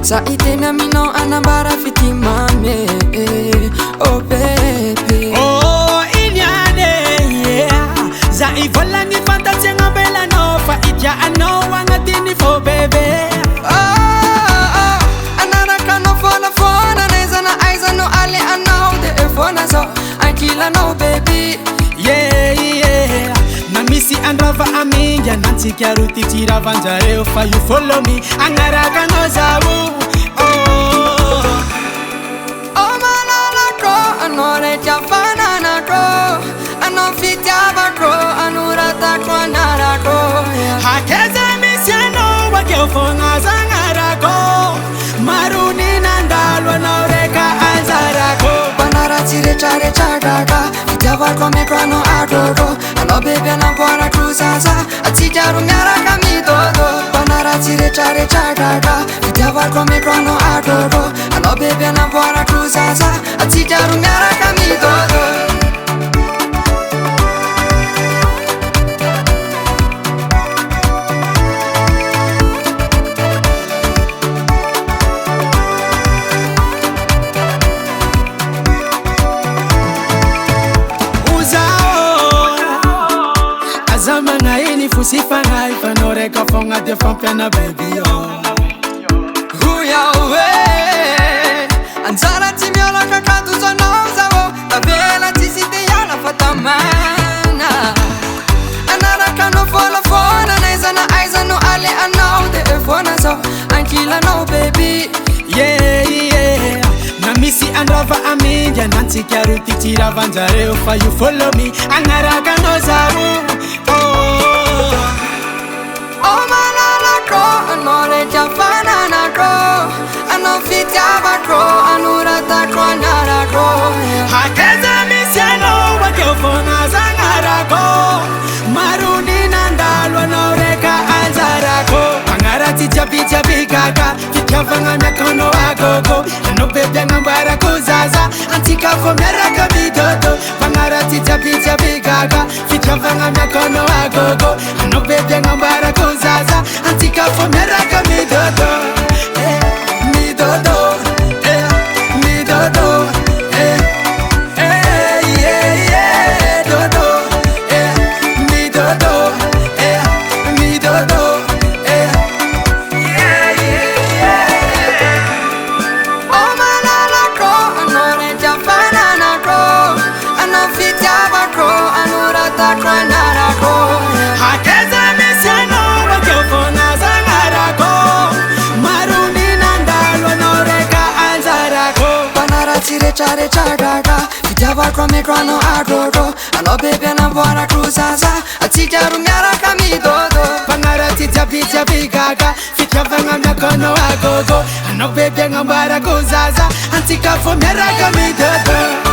Sa iteny aminao anambara fitimame oh baby oh inyane yeah za ivolagny fantatsiagna belanao fa idiaanao agnatiny fô bebe anarakanao fônafôna naizana aizanao ale anao de efôna zao ankilanao baby yeah na misy andrava amingy anantsika ro ty tiravanjareo fa you follow me agnarakanao zao Ano fitiavako, anuratako anarako hakeza misiano wakeo fonga zangarako maruni nandalo naureka anzarako banara tire chare chagaka fitiavako mekwano adogo ano bebe anambora kruzaza atijaru miaraka midodo banara tire chare chagaka fitiavako mekwano adogo ano bebe anambora kruzaza atijaru miaraka midodo Fusifana ifanoreka fonga de fampiana baby Huyawe Anzara timiola kakaduzo nozawo Tabela tisiteyala fatamana Anaraka no fola fona Naizana aizano ale anao de efona zo Ankila no baby yeah na misi andrava amingy anantsika ro ty tiravanjareo fa you follow me agnaraka no zaro oh malalako anore jafananako ano fitiavako anuratako anarako hakeza misiano wakeo fonga zangarako maruni nandalo naureka anzarako angarati jabijabigaga fitiavanga miakono agogo ano bebe ngambara kuzaza antika fo miaraka midodo angarati jabijabigaga fitiavanga miakono agogo ano bebe ngambara kuzaza antika fo miaraka midodo midodo midodo hakeza misiano wakeo fonga zangarako maruni nandalo naureka anzarako banara tire chare chagaka fitiavako mekwano agogo ano bebe anambora kruzaza atijaru miaraka midodo banara tijabijabigaga fitiavanga miakono agogo ano bebe ngambara kuzaza antika fo miaraka midodo